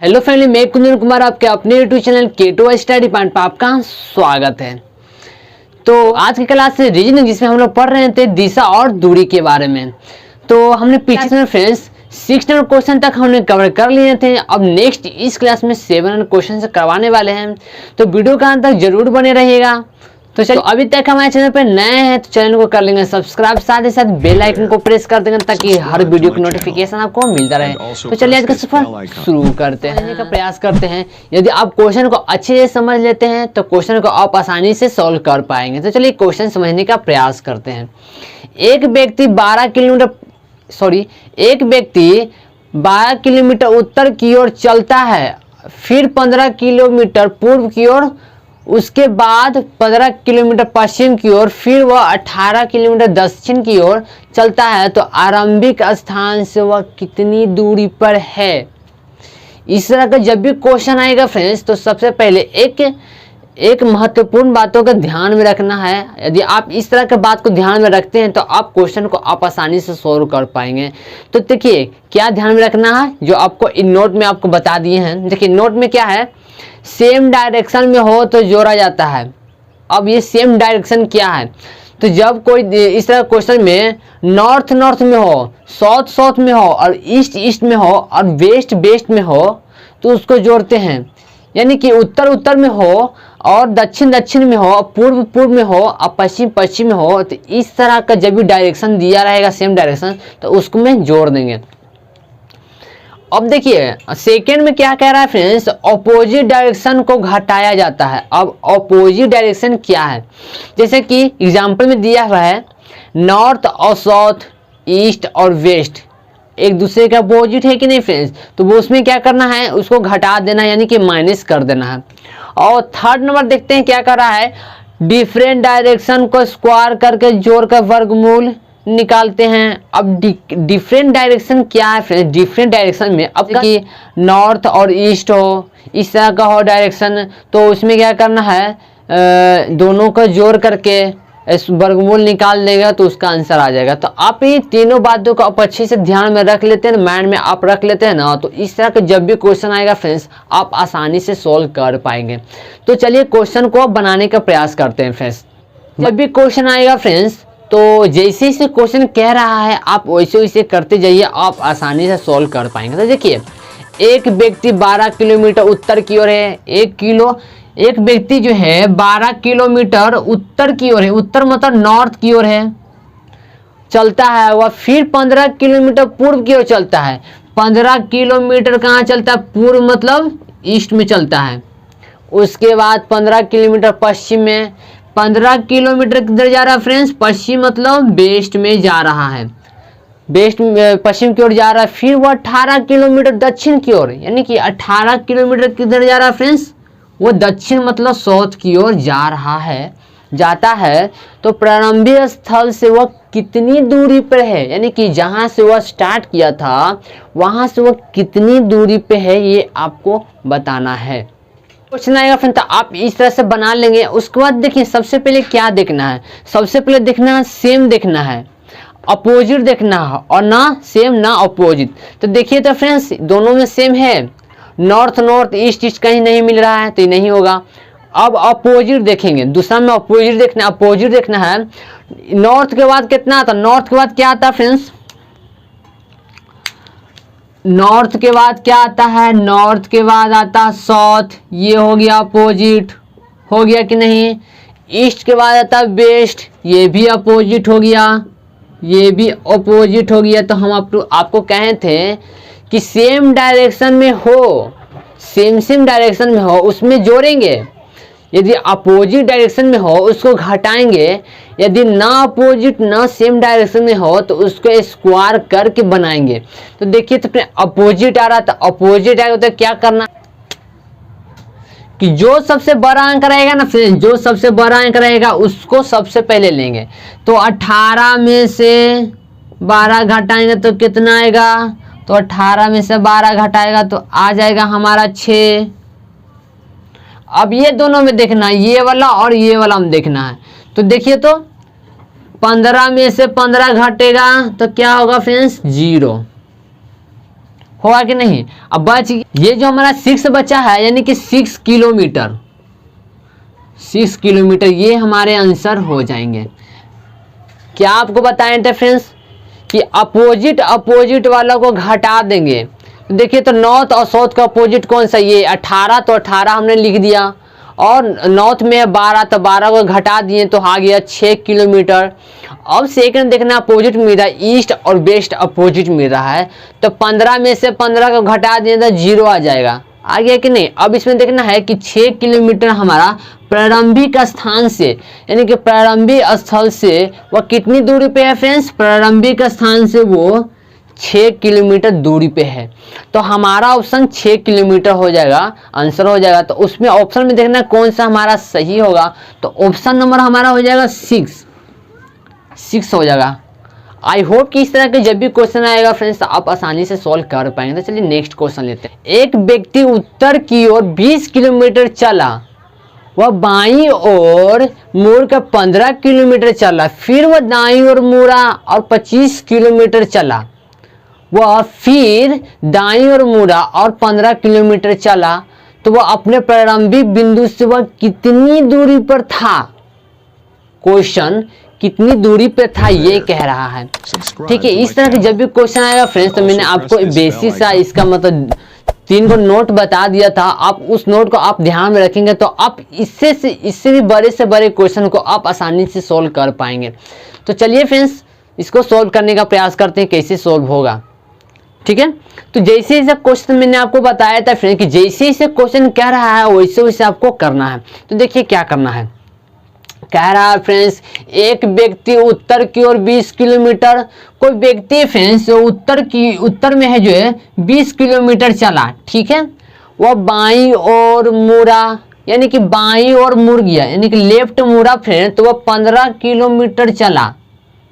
Hello family, मैं कुंदन कुमार आपके अपने YouTube channel K2 study point पर आपका स्वागत है। तो आज की क्लास से रीजनिंग जिसमें हम लोग पढ़ रहे थे दिशा और दूरी के बारे में। तो हमने पिछले में फ्रेंड्स 6 नंबर क्वेश्चन तक हमने कवर कर लिए थे। अब नेक्स्ट इस क्लास में 7 नंबर क्वेश्चन से करवाने वाले हैं, तो वीडियो का अंत तक जरूर बने रहिएगा। तो चलो, अभी तक हमारे चैनल पर नए हैं तो चैनल को कर लेंगे सब्सक्राइब, साथ ही साथ बेल आइकन को प्रेस कर देंगे ताकि हर वीडियो की नोटिफिकेशन आपको मिलता रहे। तो चलिए आज का सफर शुरू करते हैं, का प्रयास करते हैं। यदि आप क्वेश्चन को अच्छे से समझ लेते हैं तो क्वेश्चन को आप आसानी से सॉल्व कर पाएंगे। तो चलिए क्वेश्चन समझने का प्रयास करते हैं। एक व्यक्ति 12 किलोमीटर उत्तर की ओर चलता है, फिर 15 किलोमीटर पूर्व की ओर, उसके बाद 15 किलोमीटर पश्चिम की ओर, फिर वह 18 किलोमीटर दक्षिण की ओर चलता है, तो आरंभिक स्थान से वह कितनी दूरी पर है। इस तरह का जब भी क्वेश्चन आएगा फ्रेंड्स, तो सबसे पहले एक महत्वपूर्ण बातों का ध्यान में रखना है। यदि आप इस तरह के बात को ध्यान में रखते हैं तो आप क्वेश्चन को आप आसानी से सॉल्व कर पाएंगे। तो देखिए क्या ध्यान में रखना है, जो आपको इन नोट में आपको बता दिए हैं। देखिए नोट में क्या है, सेम डायरेक्शन में हो तो जोड़ा जाता है। अब ये सेम डायरेक्शन क्या है, तो जब कोई इस तरह क्वेश्चन में नॉर्थ नॉर्थ में हो, साउथ साउथ में हो, और ईस्ट ईस्ट में हो, और वेस्ट वेस्ट में हो, तो उसको जोड़ते हैं। यानी कि उत्तर उत्तर में हो, और दक्षिण दक्षिण में हो, पूर्व पूर्व में हो, और पश्चिम पश्चिम में हो, तो इस तरह का जब भी डायरेक्शन दिया रहेगा सेम डायरेक्शन, तो उसको में जोड़ देंगे। अब देखिए सेकेंड में क्या कह रहा है फ्रेंड्स, ऑपोजिट डायरेक्शन को घटाया जाता है। अब ऑपोजिट डायरेक्शन क्या है, जैसे कि एग्जांपल में दिया हुआ है नॉर्थ और साउथ, ईस्ट और वेस्ट एक दूसरे का अपोजिट है कि नहीं फ्रेंड्स, तो वो उसमें क्या करना है, उसको घटा देना यानी कि माइनस कर देना है। और थर्ड नंबर देखते हैं क्या कर रहा है, डिफरेंट डायरेक्शन को स्क्वायर करके जोड़कर वर्गमूल निकालते हैं। अब डिफरेंट डायरेक्शन क्या है फ्रेंड्स, डिफरेंट डायरेक्शन में अब कि नॉर्थ और ईस्ट हो, इस तरह का हो डायरेक्शन, तो उसमें क्या करना है, दोनों को जोड़ करके वर्गमूल निकाल लेगा तो उसका आंसर आ जाएगा। तो आप ये तीनों बातों को आप अच्छे से ध्यान में रख लेते हैं, माइंड में आप रख लेते हैं ना, तो इस तरह का जब भी क्वेश्चन आएगा फ्रेंड्स आप आसानी से सॉल्व कर पाएंगे। तो चलिए क्वेश्चन को बनाने का प्रयास करते हैं फ्रेंड्स। जब भी क्वेश्चन आएगा फ्रेंड्स, तो जैसे जैसे क्वेश्चन कह रहा है आप वैसे वैसे करते जाइए, आप आसानी से सॉल्व कर पाएंगे। तो देखिए एक व्यक्ति 12 किलोमीटर उत्तर की ओर है, एक व्यक्ति जो है 12 किलोमीटर उत्तर की ओर है, उत्तर मतलब नॉर्थ की ओर है, चलता है वह, फिर 15 किलोमीटर पूर्व की ओर चलता है। 15 किलोमीटर कहाँ चलता है, पूर्व मतलब ईस्ट में चलता है। उसके बाद 15 किलोमीटर पश्चिम में, 15 किलोमीटर किधर जा रहा है फ्रेंड्स, पश्चिम मतलब वेस्ट में जा रहा है, वेस्ट पश्चिम की ओर जा रहा है। फिर वो 18 किलोमीटर दक्षिण की ओर, यानी कि 18 किलोमीटर किधर जा रहा है फ्रेंड्स, वो दक्षिण मतलब साउथ की ओर जाता है। तो प्रारंभिक स्थल से वह कितनी दूरी पर है, यानी कि जहां से वह स्टार्ट किया था वहां से वह कितनी दूरी पे है, ये आपको बताना है। क्वेश्चन आएगा फिर तो आप इस तरह से बना लेंगे। उसके बाद देखिए सबसे पहले क्या देखना है, सबसे पहले देखना है सेम देखना है, अपोजिट देखना है, और ना सेम ना अपोजिट। तो देखिए तो फ्रेंड्स दोनों में सेम है, नॉर्थ नॉर्थ ईस्ट ईस्ट कहीं नहीं मिल रहा है तो ये नहीं होगा। अब अपोजिट देखेंगे, दूसरा में अपोजिट देखना है। नॉर्थ के बाद कितना आता, नॉर्थ के बाद क्या आता फ्रेंड्स, नॉर्थ के बाद क्या आता है, नॉर्थ के बाद आता साउथ, ये हो गया अपोजिट, हो गया कि नहीं। ईस्ट के बाद आता वेस्ट, ये भी अपोजिट हो गया, ये भी अपोजिट हो गया। तो हम आपको कहे थे कि सेम डायरेक्शन में हो, सेम डायरेक्शन में हो उसमें जोड़ेंगे, यदि अपोजिट डायरेक्शन में हो उसको घटाएंगे, यदि ना अपोजिट ना सेम डायरेक्शन में हो तो उसको स्क्वायर करके बनाएंगे। तो देखिए तो अपोजिट आ रहा था, अपोजिट आएगा तो क्या करना कि जो सबसे बड़ा अंक रहेगा ना फ्रेंड्स, जो सबसे बड़ा अंक रहेगा उसको सबसे पहले लेंगे। तो 18 में से 12 घटाएंगे तो कितना आएगा, तो 18 में से 12 घटाएगा तो आ जाएगा हमारा 6। अब ये दोनों में देखना है, ये वाला और ये वाला में देखना है। तो देखिए तो 15 में से 15 घटेगा तो क्या होगा फ्रेंड्स, 0 होगा कि नहीं। अब बच ये जो हमारा 6 बचा है यानी कि 6 किलोमीटर, 6 किलोमीटर ये हमारे आंसर हो जाएंगे। क्या आपको बताएं थे फ्रेंड्स कि अपोजिट वाला को घटा देंगे। देखिए तो नॉर्थ और साउथ का अपोजिट कौन सा, ये 18, तो 18 हमने लिख दिया, और नॉर्थ में है 12, तो 12 को घटा दिए तो आ गया 6 किलोमीटर। अब सेकंड देखना अपोजिट मिल रहा है, ईस्ट और वेस्ट अपोजिट मिल रहा है, तो 15 में से 15 को घटा दिए तो 0 आ जाएगा, आ गया कि नहीं। अब इसमें देखना है कि 6 किलोमीटर हमारा प्रारंभिक स्थान से यानी कि प्रारंभिक स्थल से वह कितनी दूरी पे है फ्रेंड्स, प्रारंभिक स्थान से वो 6 किलोमीटर दूरी पे है। तो हमारा ऑप्शन 6 किलोमीटर हो जाएगा, आंसर हो जाएगा। तो उसमें ऑप्शन में देखना कौन सा हमारा सही होगा, तो ऑप्शन नंबर हमारा हो जाएगा 6 हो जाएगा। आई होप कि इस तरह के जब भी क्वेश्चन आएगा फ्रेंड्स आप आसानी से सॉल्व कर पाएंगे। तो चलिए नेक्स्ट क्वेश्चन लेते हैं। एक व्यक्ति उत्तर की ओर 20 किलोमीटर चला, वह बाईं ओर मुड़कर 15 किलोमीटर चला, फिर वह दाईं ओर मुड़ा और 25 किलोमीटर चला। वह फिर दाईं ओर मुड़ा और 15 किलोमीटर चला, तो वह अपने प्रारंभिक बिंदु से वह कितनी दूरी पर था। क्वेश्चन कितनी दूरी पे था ये कह रहा है। ठीक है, इस तरह के जब भी क्वेश्चन आएगा फ्रेंड्स तो मैंने आपको बेसिक सा इसका मतलब 3 को नोट बता दिया था। आप उस नोट को आप ध्यान में रखेंगे तो आप इससे भी बड़े से बड़े क्वेश्चन को आप आसानी से सोल्व कर पाएंगे। तो चलिए फ्रेंड्स इसको सोल्व करने का प्रयास करते हैं, कैसे सोल्व होगा। ठीक है, तो जैसे जैसे क्वेश्चन मैंने आपको बताया था फ्रेंड्स कि जैसे जैसे क्वेश्चन कह रहा है वैसे वैसे आपको करना है। तो देखिए क्या करना है, कह रहा है फ्रेंड्स एक व्यक्ति उत्तर की ओर 20 किलोमीटर, कोई व्यक्ति फ्रेंड्स उत्तर में है जो है 20 किलोमीटर चला। ठीक है, वह बाईं ओर मुड़ा यानी कि बाईं ओर मुड़ गया यानी कि लेफ्ट मुड़ा फ्रेंड्स, तो वह 15 किलोमीटर चला,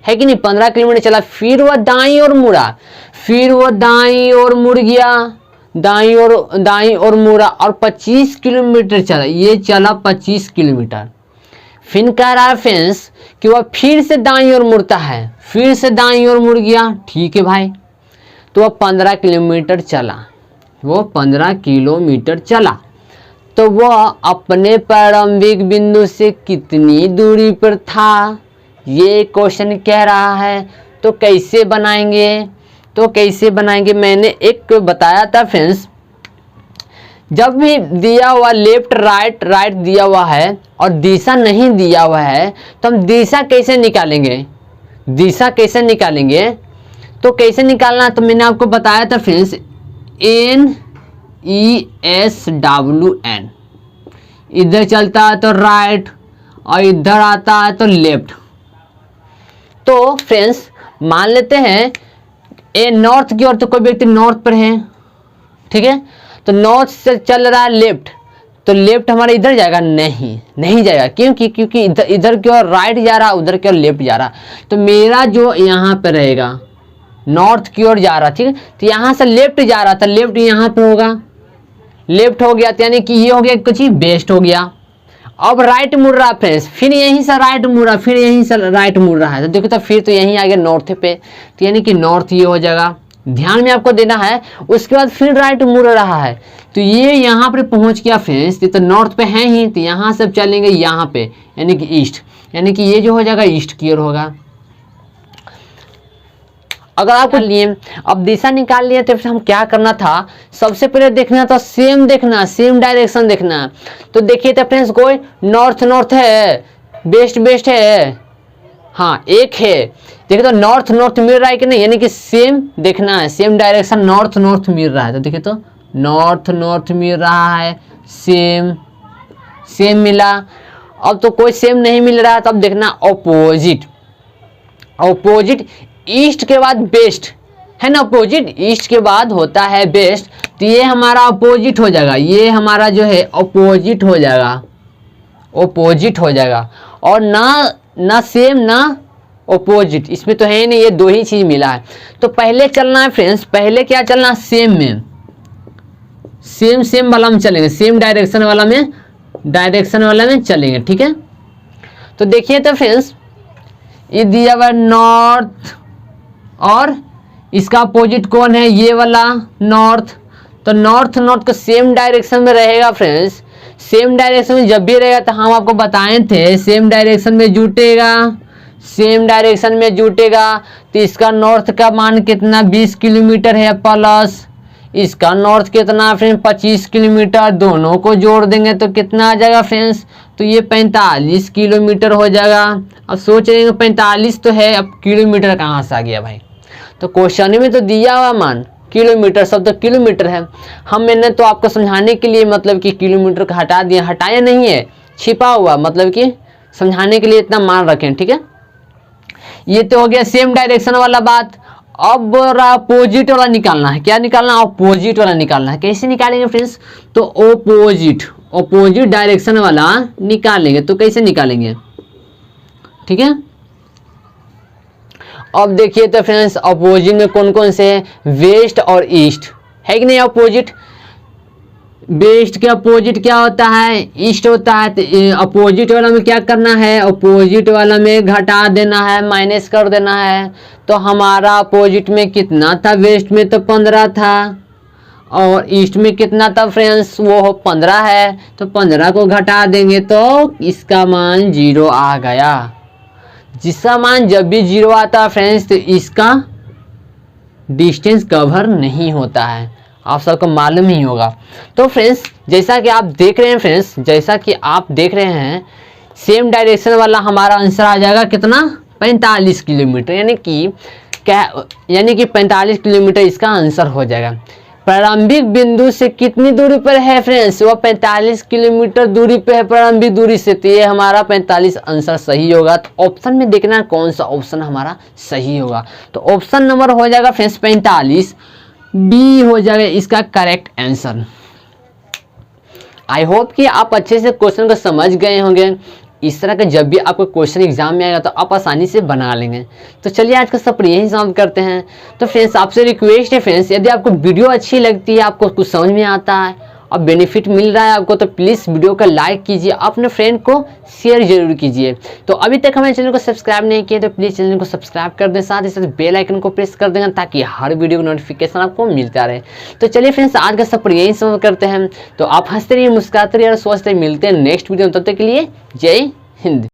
है कि नहीं, 15 किलोमीटर चला। फिर वह दाईं ओर मुड़ा, फिर वह दाईं ओर मुड़ गया, दाईं ओर मुड़ा और 25 किलोमीटर चला, ये चला 25 किलोमीटर। फिर कह रहा है फ्रेंड्स कि वह फिर से दाईं ओर मुड़ता है, फिर से दाईं ओर मुड़ गया। ठीक है भाई, तो वह 15 किलोमीटर चला, वो 15 किलोमीटर चला, तो वह अपने प्रारंभिक बिंदु से कितनी दूरी पर था, ये क्वेश्चन कह रहा है। तो कैसे बनाएंगे, मैंने एक बताया था फ्रेंड्स, जब भी दिया हुआ लेफ्ट राइट दिया हुआ है और दिशा नहीं दिया हुआ है तो हम दिशा कैसे निकालेंगे, तो कैसे निकालना, तो मैंने आपको बताया था फ्रेंड्स NESWN, इधर चलता है तो राइट और इधर आता है तो लेफ्ट। तो फ्रेंड्स मान लेते हैं ए नॉर्थ की ओर, तो कोई व्यक्ति नॉर्थ पर है। ठीक है, तो नॉर्थ से चल रहा है लेफ्ट, तो लेफ्ट हमारा इधर जाएगा, नहीं जाएगा, क्योंकि इधर की ओर राइट जा रहा, उधर की ओर लेफ्ट जा रहा। तो मेरा जो यहाँ पे रहेगा नॉर्थ की ओर जा रहा, ठीक है, तो यहाँ से लेफ्ट जा रहा था, लेफ्ट यहाँ पे होगा, लेफ्ट हो गया, तो यानी कि ये हो गया कुछ ही वेस्ट हो गया। अब राइट मुड़ रहा फ्रेंड्स, फिर यहीं से राइट मुड़ा, फिर यहीं से राइट मुड़ रहा है, तो देखो तो फिर तो यहीं आ गया नॉर्थ पे, तो यानी कि नॉर्थ ये हो जाएगा, ध्यान में आपको देना है। उसके बाद फिर राइट मुड़ रहा है, तो ये यहाँ पर पहुँच गया फ्रेंड्स, तो नॉर्थ पे है ही, तो यहाँ से चलेंगे यहाँ पे यानी कि ईस्ट, यानी कि ये जो हो जाएगा ईस्ट की ओर होगा। अगर आप लिए अब दिशा निकाल लिए तो फिर हम क्या करना था, सबसे पहले देखना था सेम डायरेक्शन देखना। तो देखिए तो फ्रेंड्स कोई नॉर्थ है, वेस्ट है, हाँ एक है, देखिए तो नॉर्थ मिल रहा है कि नहीं, यानी कि सेम देखना है, सेम डायरेक्शन नॉर्थ मिल रहा है, तो देखिए तो नॉर्थ मिल रहा है, सेम मिला। अब तो कोई सेम नहीं मिल रहा है, तब देखना अपोजिट, ईस्ट के बाद वेस्ट है ना, अपोजिट ईस्ट के बाद होता है वेस्ट, तो ये हमारा अपोजिट हो जाएगा, ये हमारा जो है अपोजिट हो जाएगा, और ना सेम ना अपोजिट, इसमें तो है नहीं, ये दो ही चीज मिला है। तो पहले चलना है फ्रेंड्स, पहले क्या चलना है, सेम वाला में चलेंगे, सेम डायरेक्शन वाला में चलेंगे। ठीक है, तो देखिए तो फ्रेंड्स ये दिया हुआ नॉर्थ और इसका अपोजिट कौन है, ये वाला नॉर्थ। तो नॉर्थ नॉर्थ का सेम डायरेक्शन में रहेगा फ्रेंड्स, सेम डायरेक्शन में जब भी रहेगा तो हम आपको बताए थे सेम डायरेक्शन में जुटेगा, सेम डायरेक्शन में जुटेगा। तो इसका नॉर्थ का मान कितना 20 किलोमीटर है, प्लस इसका नॉर्थ कितना फ्रेंड्स 25 किलोमीटर, दोनों को जोड़ देंगे तो कितना आ जाएगा फ्रेंड्स, तो ये 45 किलोमीटर हो जाएगा। अब सोच रहे हैं 45 तो है, अब किलोमीटर कहाँ से आ गया भाई, तो क्वेश्चन में तो दिया हुआ मान किलोमीटर, सब तो किलोमीटर है। मैंने तो आपको समझाने के लिए मतलब कि किलोमीटर का हटा दिया, हटाया नहीं है, छिपा हुआ, मतलब कि समझाने के लिए इतना मान रखें, ठीक है। ये तो हो गया सेम डायरेक्शन वाला बात। अब अपोजिट वाला निकालना है, क्या निकालना, अपोजिट वाला निकालना है। कैसे निकालेंगे फ्रेंड्स, तो अपोजिट डायरेक्शन वाला निकालेंगे। तो कैसे निकालेंगे, ठीक है। अब देखिए तो फ्रेंड्स अपोजिट में कौन कौन से हैं, वेस्ट और ईस्ट है कि नहीं। अपोजिट वेस्ट के अपोजिट क्या होता है, ईस्ट होता है। तो अपोजिट वाला में क्या करना है, अपोजिट वाला में घटा देना है, माइनस कर देना है। तो हमारा अपोजिट में कितना था, वेस्ट में तो 15 था और ईस्ट में कितना था फ्रेंड्स, वो 15 है। तो 15 को घटा देंगे तो इसका मान 0 आ गया। जिसका मान जब भी 0 आता है फ्रेंड्स तो इसका डिस्टेंस कवर नहीं होता है, आप सबको मालूम ही होगा। तो फ्रेंड्स जैसा कि आप देख रहे हैं फ्रेंड्स, जैसा कि आप देख रहे हैं सेम डायरेक्शन वाला हमारा आंसर आ जाएगा कितना, 45 किलोमीटर, यानी कि 45 किलोमीटर इसका आंसर हो जाएगा। प्रारंभिक बिंदु से कितनी दूरी पर है फ्रेंड्स, वो 45 किलोमीटर दूरी पे है प्रारंभिक दूरी से। तो ये हमारा 45 आंसर सही होगा। तो ऑप्शन में देखना कौन सा ऑप्शन हमारा सही होगा। तो ऑप्शन नंबर हो जाएगा फ्रेंड्स 45, बी हो जाएगा इसका करेक्ट आंसर। आई होप कि आप अच्छे से क्वेश्चन को समझ गए होंगे। इस तरह का जब भी आपको क्वेश्चन एग्जाम में आएगा तो आप आसानी से बना लेंगे। तो चलिए आज का सफर यही समाप्त करते हैं। तो फ्रेंड्स आपसे रिक्वेस्ट है फ्रेंड्स, यदि आपको वीडियो अच्छी लगती है, आपको कुछ समझ में आता है और बेनिफिट मिल रहा है आपको, तो प्लीज़ वीडियो का लाइक कीजिए, अपने फ्रेंड को शेयर जरूर कीजिए। तो अभी तक हमारे चैनल को सब्सक्राइब नहीं किया तो प्लीज़ चैनल को सब्सक्राइब कर दें, साथ ही साथ बेल आइकन को प्रेस कर देना ताकि हर वीडियो का नोटिफिकेशन आपको मिलता रहे। तो चलिए फ्रेंड्स आज का सफर यही समाप्त करते हैं। तो आप हंसते रहिए, मुस्कुराते रहिए और सोचते मिलते हैं नेक्स्ट वीडियो में। तब तक के लिए जय हिंद।